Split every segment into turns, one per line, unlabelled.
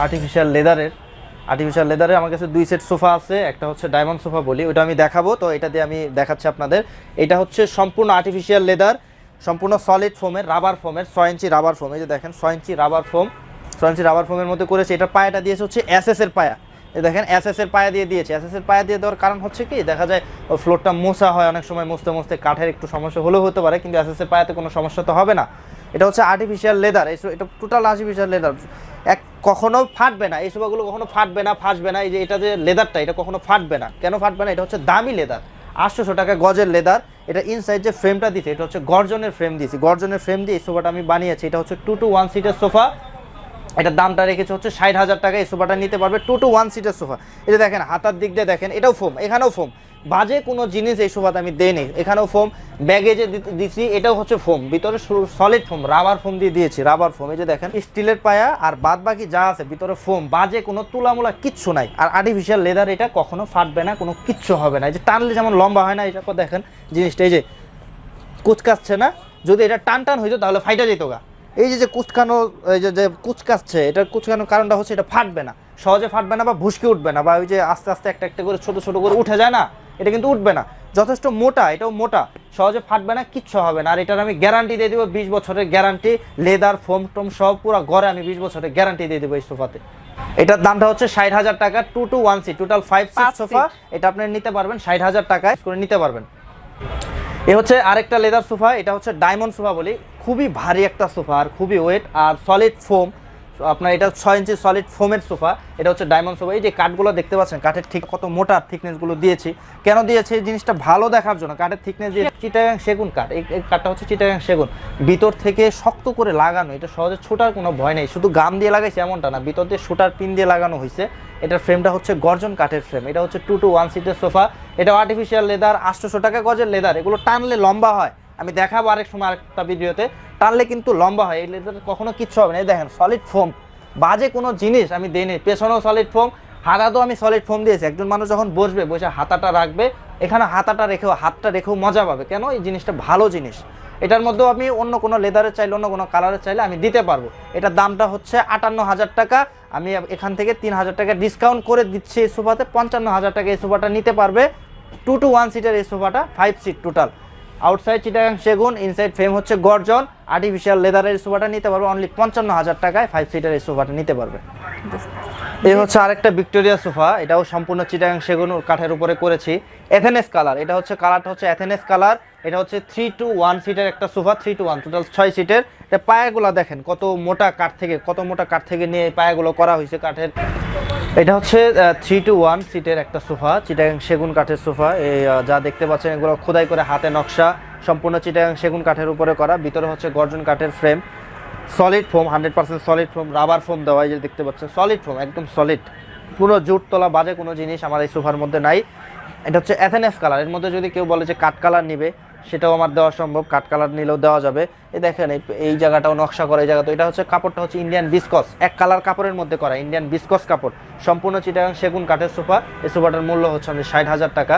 Artificial লেদারের আমার কাছে 2 সেট সোফা আছে। একটা হচ্ছে ডায়মন্ড সোফা বলি, ওটা আমি দেখাবো। তো এটা দিয়ে আমি দেখাচ্ছি আপনাদের। এটা হচ্ছে সম্পূর্ণ আর্টিফিশিয়াল লেদার, সম্পূর্ণ সলিড ফোমের, রাবার ফোমের, 6 ইঞ্চি রাবার ফোম। এই যে দেখেন 6 ইঞ্চি রাবার ফোম, 6 ইঞ্চি রাবার ফোমের মধ্যে করেছে। এটা পায়াটা দিয়েছে হচ্ছে এসএস এর পায়া। এই দেখেন এসএস এর পায়া দিয়ে দিয়েছে। এসএস এর পায়া দিয়ে দেওয়ার কারণ হচ্ছে কি, দেখা যায় ওই ফ্লোরটা মোছা হয়, অনেক সময় মুছতে মুছতে কাঠের একটু সমস্যা হলেও হতে পারে, কিন্তু এসএস এর পায়াতে কোনো সমস্যা তো হবে না। এটা হচ্ছে আর্টিফিশিয়াল লেদার, এটা টোটাল আর্টিফিশিয়াল লেদার, কখনো ফাটবে না। এই সোফাগুলো কখনো ফাটবে না, ফাঁসবে না। এই যে এটা যে লেদারটা, এটা কখনো ফাটবে না। কেন ফাটবে না? এটা হচ্ছে দামি লেদার, 800 টাকা গজের লেদার। এটা ইনসাইড যে ফ্রেমটা দিয়েছে, এটা হচ্ছে গর্জনের ফ্রেম দিয়েছি। গর্জনের ফ্রেম দিয়ে এই সোফাটা আমি বানিয়েছি। এটা হচ্ছে 2 to 1 সিটের সোফা। এটার দামটা রেখেছে হচ্ছে 60,000 টাকা। এই সোফাটা নিতে পারবে 2 to 1 সিটের সোফা। এটা দেখেন হাতার দিক দিয়ে দেখেন, এটাও ফোম, এখানেও ফোম। বাজে কোনো জিনিস এই সোফাতে আমি দেইনি। এখানেও ফোম, ব্যাগে যে দিচ্ছি এটাও হচ্ছে ফোম, ভিতরে সলিড ফোম, রাবার ফোম দিয়ে দিয়েছি, রাবার ফোম। এই যে দেখেন স্টিলের পায়া, আর বাদ বাকি যা আছে ভিতরে ফোম, বাজে কোনো তুলামুলা কিচ্ছু নাই। আর আর্টিফিশিয়াল লেদার, এটা কখনো ফাটবে না, কোনো কিচ্ছু হবে না। এই যে টানলে যেমন লম্বা হয় না, এটা দেখেন জিনিসটা, এই যে কুচকাচ্ছে না। যদি এটা টান টান হইতো তাহলে ফাইটা যেত গা। এই যে কুচকানো, এই যে কুচকাচ্ছে, এটার কুচকানোর কারণটা হচ্ছে এটা ফাটবে না, সহজে ফাটবে না, বা ভুসকে উঠবে না, বা ওই যে আস্তে আস্তে একটা একটা করে ছোট ছোট করে উঠে যায় না, এটা কিন্তু উঠবে না। যথেষ্ট মোটা, এটাও মোটা, সহজে ফাটবে না, কিচ্ছু হবে না। আর এটার আমি গ্যারান্টি দিয়ে দেবো 20 বছরের গ্যারান্টি, লেদার ফোম টোম সব পুরো ঘরে আমি 20 বছরের গ্যারান্টি দিয়ে দেবো এই সোফাতে। এটার দামটা হচ্ছে 60,000 টাকা, 2 to 1 seat, total 5 seat sofa. এটা আপনি নিতে পারবেন 60,000 টাকায় করে নিতে পারবেন। এ হচ্ছে আরেকটা লেদার সোফা, এটা হচ্ছে ডায়মন্ড সোফা বলি। খুবই ভারী একটা সোফা, আর খুবই ওয়েট, আর সলিড ফোম আপনার। এটা 6 ইঞ্চি সলিড ফোমের সোফা। এটা হচ্ছে ডায়মন্ড সোফা। এই যে কাঠগুলো দেখতে পাচ্ছেন, কাঠের ঠিক কত মোটা থিকনেসগুলো দিয়েছি। কেন দিয়েছি? এই জিনিসটা ভালো দেখার জন্য। কাঠের থিকনেস দিয়ে, চিটাগাং সেগুন কাঠ, এই কাঠটা হচ্ছে চিটাগাং সেগুন, ভিতর থেকে শক্ত করে লাগানো। এটা সহজে ছোটার কোনো ভয় নেই। শুধু গাম দিয়ে লাগাইছে এমনটা না, ভিতর দিয়ে শুটার পিন দিয়ে লাগানো হয়েছে। এটার ফ্রেমটা হচ্ছে গর্জন কাঠের ফ্রেম। এটা হচ্ছে 2 to 1 সিটের সোফা। এটা আর্টিফিশিয়াল লেদার, 800 টাকা গজের লেদার। এগুলো টানলে লম্বা হয়, আমি দেখাবো আরেক সময় আরেকটা ভিডিওতে। টানলে কিন্তু লম্বা হয়, এই লেদার কখনো কিচ্ছু হবে না। এই দেখেন সলিড ফোম, বাজে কোনো জিনিস আমি দেইনি। পেছনেও সলিড ফোম, হাতাতেও আমি সলিড ফোম দিয়েছি। একজন মানুষ যখন বসবে, বসে হাতাটা রাখবে, এখানে হাতাটা রেখেও, হাতটা রেখেও মজা পাবে। কেন? এই জিনিসটা ভালো জিনিস। এটার মধ্যেও আমি অন্য কোনো লেদারের চাইলে, অন্য কোনো কালারের চাইলে আমি দিতে পারবো। এটার দামটা হচ্ছে 58,000 টাকা। আমি এখান থেকে 3,000 টাকা ডিসকাউন্ট করে দিচ্ছি এই সোফাতে। 55,000 টাকা এই সোফাটা নিতে পারবে। 2 to 1 সিটের এই সোফাটা, 5 সিট টোটাল। আউটসাইড চিটাগাং সেগুন, ইনসাইড ফ্রেম হচ্ছে গর্জন, আর্টিফিশিয়াল লেদারের সোফাটা নিতে পারবে অনলি 55,000 টাকায়। 5 সিটার এই সোফাটা নিতে পারবে। এই হচ্ছে আরেকটা ভিক্টোরিয়া সোফা। এটাও সম্পূর্ণ চিটাগাং সেগুন কাঠের উপরে করেছি। এথেনেস কালার, এটা হচ্ছে কালারটা হচ্ছে এথেনেস কালার। এটা হচ্ছে 3 to 1 সিটের একটা সোফা, 3 to 1 টোটাল 6 সিটের। এটা পায়াগুলো দেখেন কত মোটা কাঠ থেকে, কত মোটা কাঠ থেকে নিয়ে পায়াগুলো করা হয়েছে কাঠের। এটা হচ্ছে 3 to 1 সিটের একটা সোফা, চিটাগাং সেগুন কাঠের সোফা। এই যা দেখতে পাচ্ছেন, এগুলো খোদাই করে হাতে নকশা, সম্পূর্ণ চিটাগাং সেগুন কাঠের উপরে করা। ভিতরে হচ্ছে গর্জন কাঠের frame, solid foam, 100% solid foam, rubber foam দেওয়া। এই যে দেখতে পাচ্ছেন সলিড ফোম, একদম সলিড, পুরো জুট তোলা, বাজে কোনো জিনিস আমার এই সোফার মধ্যে নাই। এটা হচ্ছে এথেনেস কালার। এর মধ্যে যদি কেউ বলে যে কাঠ কালার নিবে, সেটাও আমার দেওয়া সম্ভব, কাঠ কালার নিলেও দেওয়া যাবে। এই দেখেন এই জায়গাটাও নকশা করা, এই জায়গাটা। এটা হচ্ছে কাপড়টা হচ্ছে ইন্ডিয়ান বিসকস, এক কালার কাপড়ের মধ্যে করা, ইন্ডিয়ান বিসকস কাপড়, সম্পূর্ণ চিটাগাং সেগুন কাঠের সোফা। এই সোফাটার মূল্য হচ্ছে 60,000 টাকা।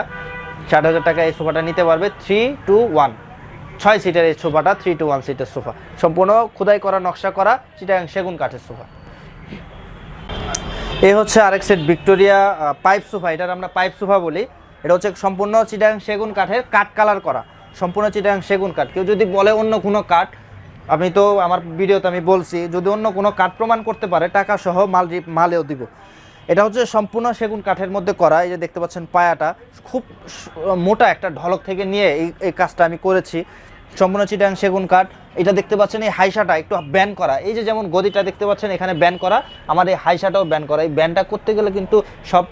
60,000 টাকা এই সোফাটা নিতে পারবে। 3 to 1 6 সিটের এই সোফাটা, 3 to 1 সিটের সোফা, সম্পূর্ণ খোদাই করা, নকশা করা, চিটাগাং সেগুন কাঠের সোফা। এই হচ্ছে আরেক সেট ভিক্টোরিয়া পাইপ সোফা। এটার আমরা পাইপ সোফা বলি। এটা হচ্ছে সম্পূর্ণ চিটাগাং সেগুন কাঠের, কাঠ কালার করা, সম্পূর্ণ চিটাগাং সেগুন কাঠ। কেউ যদি বলে অন্য কোনো কাঠ, আমি তো আমার ভিডিওতে আমি বলছি, যদি অন্য কোনো কাঠ প্রমাণ করতে পারে, টাকা সহ মালেও দিব। এটা হচ্ছে সম্পূর্ণ সেগুন কাঠের মধ্যে করা। এই যে দেখতে পাচ্ছেন পায়াটা খুব মোটা, একটা ঢলক থেকে নিয়ে এই কাজটা আমি করেছি, সম্পূর্ণ চিটাগাং সেগুন কাঠ। এটা দেখতে পাচ্ছেন এই হাইসাটা একটু ব্যান করা, এই যে যেমন গদিটা দেখতে পাচ্ছেন এখানে ব্যান করা, আমার এই হাইসাটাও ব্যান করা। এই ব্যানটা করতে গেলে কিন্তু সব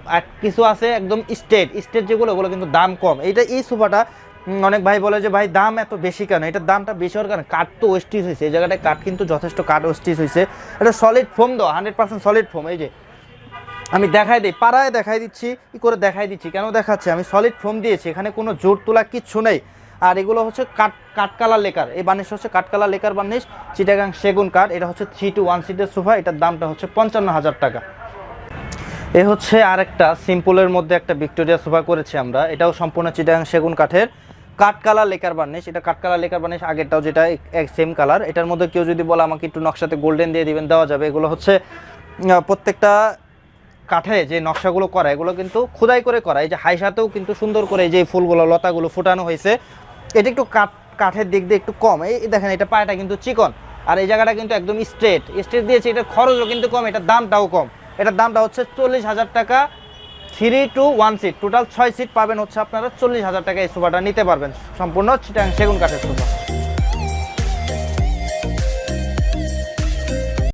কিছু আছে একদম স্টেট যেগুলো, ওগুলো কিন্তু দাম কম। এই সোফাটা অনেক ভাই বলে যে ভাই দাম এত বেশি কেন? এটার দামটা বেশি হওয়ার কারণে কাঠ তো ওয়েস্টেজ হয়েছে, এই জায়গাটায় কাঠ কিন্তু যথেষ্ট কাঠ ওয়েস্টেজ হয়েছে। এটা সলিড ফোম দেওয়া, 100% সলিড ফোম। এই যে আমি দেখাই দিই, পাড়ায় দেখাই দিচ্ছি, কি করে দেখাই দিচ্ছি, কেন দেখাচ্ছি, আমি সলিড ফোম দিয়েছি, এখানে কোনো জোর তোলা কিচ্ছু নেই। আর এগুলো হচ্ছে কাঠকালার লেকার, এই বার্নিশ হচ্ছে কাঠকালার লেকার বার্নিশ, চিটাগাং সেগুন কাঠ। এটা হচ্ছে 3 to 1 সিটের সোফা। এটার দামটা হচ্ছে 55,000 টাকা। এ হচ্ছে আরেকটা সিম্পলের মধ্যে একটা ভিক্টোরিয়া সোফা করেছি আমরা। এটাও সম্পূর্ণ চিটাগাং সেগুন কাঠের, কাঠকালার লেকার বার্নিশ। এটা কাঠকালার লেকার বার্নিশ, আগেরটাও যেটা এক সেম কালার। এটার মধ্যে কেউ যদি বলে আমাকে একটু নকশাতে গোল্ডেন দিয়ে দিবেন, দেওয়া যাবে। এগুলো হচ্ছে প্রত্যেকটা কাঠে যে নকশাগুলো করা এগুলো কিন্তু খোদাই করে করা। এই যে হাইসাতেও কিন্তু সুন্দর করে এই যে ফুলগুলো লতাগুলো ফুটানো হয়েছে। এটা একটু কাঠের দিক দিয়ে একটু কম, এই দেখেন এটা পায়াটা কিন্তু চিকন, আর এই জায়গাটা কিন্তু একদম স্ট্রেট দিয়েছে। এটার খরচও কিন্তু কম, এটার দামটাও কম। এটার দামটা হচ্ছে 40,000 টাকা। 3 to 1 সিট, টোটাল 6 সিট পাবেন হচ্ছে আপনারা 40,000 টাকা। এই সোফাটা নিতে পারবেন, সম্পূর্ণ চিটাগাং সেগুন কাঠের সোফা।